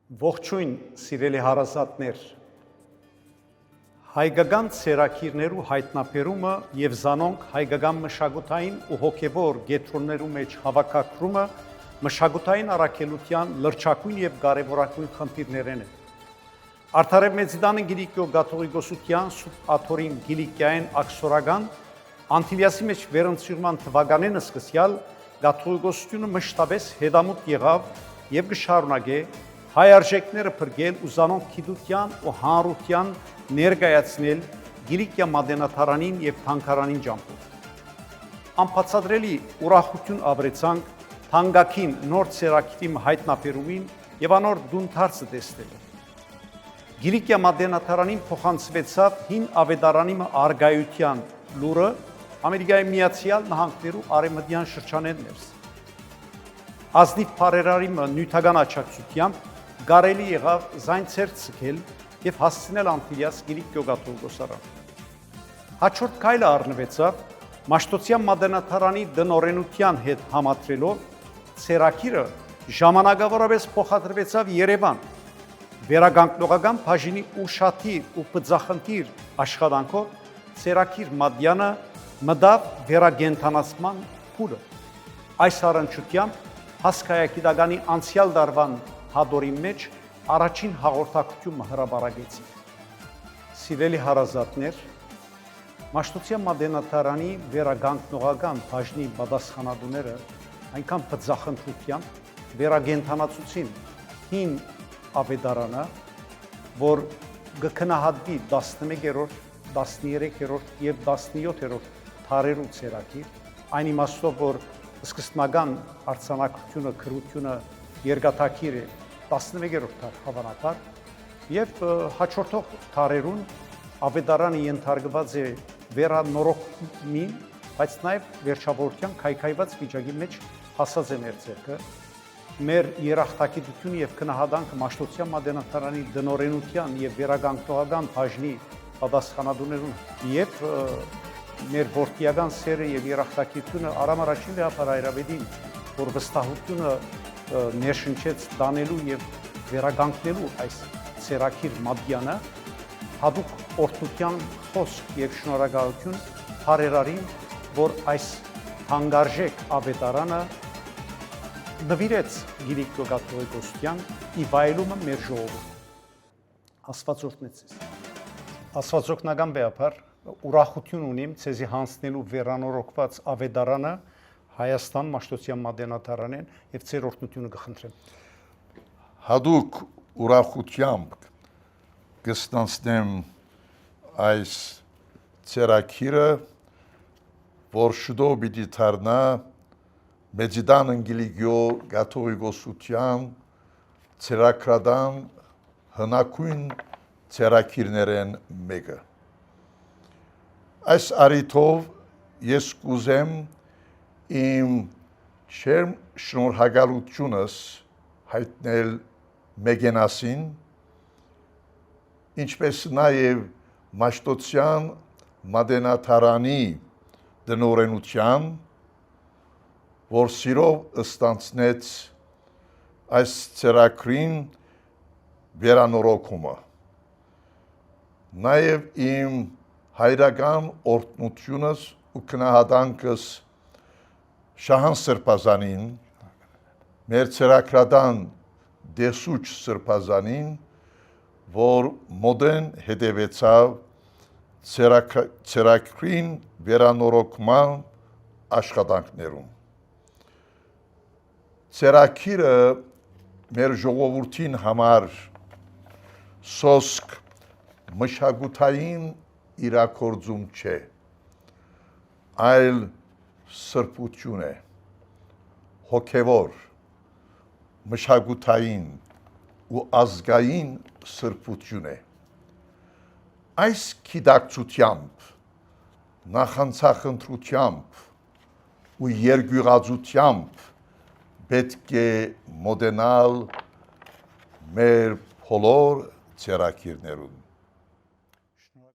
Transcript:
Ողջույն սիրելի հարազատներ, հայկական ցերակիրներու հայտնաբերումը եւ զանոնք հայկական մշակութային ու հոգեվոր գետրոններու մեջ հավաքակրումը մշակութային առաքելության լրջակույն եւ կարեւորագույն խնդիրներն են։ Արդարև Մեծիդանը Գիլիկիո Գաթողիկոսության Սուրբ Աթորին Գիլիկիային աքսորական Անտիլիասի մեջ վերընծյուրման թվականին սկսյալ Գաթողիկոսությունը մշտապես հետամուտ եղավ եւ կշարունակե հայ արժեքները փրկել ու զանոնք գիտության ու հանրության ներկայացնել Գիլիկիա մատենաթարանին եւ թանգարանին ջամփով։ Անբացատրելի ուրախություն ապրեցանք թանգակին նոր ցերակիրի հայտնաբերումին եւ անոր դունթարցը տեսնելով։ Գիլիկիա մատենաթարանին փոխանցվեցավ հին ավետարանի արգայության լուրը Ամերիկայի Միացյալ Նահանգներու արևմտյան շրջանեն ներս։ Ազնիվ բարերարի նյութական աչակցությամբ կարելի եղավ զայնցեր ցկել եւ հասցնել Անտիլիաս Գիլիկիո Գաթողիկոսարան։ Հաջորդ քայլը առնվեցավ Մաշտոցյան մատենաթարանի դնորենության հետ համատրելով ցերակիրը ժամանակավորապես փոխադրվեցավ Երևան։ Վերագանքնողական բաժինի ուշադիր ու բծախնդիր աշխատանքով ցերակիր Մադյանը մտավ վերագենթանացման փուլը։ Այս առընչությամբ հասկայագիտականի անցյալ դարվան հադորի մեջ առաջին հաղորդակցությունը հրապարակեցի։ Սիրելի հարազատներ, Մաշտոցյան մատենաթարանի վերագանքնողական բաժնի պատասխանատուները այնքան բծախնդրությամբ վերագենթանացուցին հին ավետարանը, որ կքնահատվի 11-րդ, 13-րդ եւ 17-րդ դարերու ցերակիր, այն իմաստով, որ սկզբնական արձանագրությունը, քրությունը երկաթակիր է 11-րդ դար հավանաբար եւ հաջորդող դարերուն ավետարանը ենթարկված է վերանորոգումին, բայց նաեւ վերջավորության քայքայված վիճակի մեջ հասած է մեր ձեռքը։ Մեր երախտագիտությունը եւ քնահատանքը Մաշտոցյան մատենաթարանի դնորենության եւ վերագանքնողական բաժնի պատասխանատուներուն եւ մեր որդիական սերը եւ երախտագիտությունը արամարաշին լեհապար այրավետին, որ վստահությունը ներշնչեց դանելու եւ վերագանքնելու այս ցերակիր Մադյանը, հadouk օրհնության խոսք եւ շնորհակալություն բարերարին, որ այս հանգարժեք ավետարանը նվիրեց Գիլիկիո Գաթողիկոսության ի վայելումը մեր ժողովուրդ։ Աստված օրհնեց ձեզ։ Աստվածօգնական բեհապար ուրախություն ունիմ ցեզի հանձնելու վերանորոգված ավետարանը Հայաստան Մաշտոցյան մատենաթարանեն եւ ձեր օրհնությունը կխնդրեմ։ Հadouk ուրախությամբ կստանցնեմ այս ցերակիրը, որ շուտով պիտի դառնա Մեծիդան Գիլիկիո Գաթողիկոսության ցերակրադան հնակույն ցերակիրներեն մեկը։ Այս առիթով ես կուզեմ իմ շերմ շնորհակալությունս հայտնել Մեգենասին, ինչպես նաև Մաշտոցյան մատենաթարանի դնորենության, որ սիրով ստանցնեց այս ցերակրին վերանորոգումը։ Նաև իմ հայրական օրհնությունս ու քնահատանքս Շահան Սրբազանին, մեր ցերակրադան դեսուչ Սրբազանին, որ մոդեն հետևեցավ ցերակրին վերանորոգման աշխատանքներում։ Ցերակիրը մեր ժողովրդին համար սոսկ մշակութային իրաքորձում չէ, այլ սրբություն է, հոգևոր, մշակութային ու ազգային սրբություն է։ Այս գիտակցությամբ, նախանցախնդրությամբ ու երկյուղածությամբ պետք է մոտենալ մեր բոլոր ցերակիրներուն։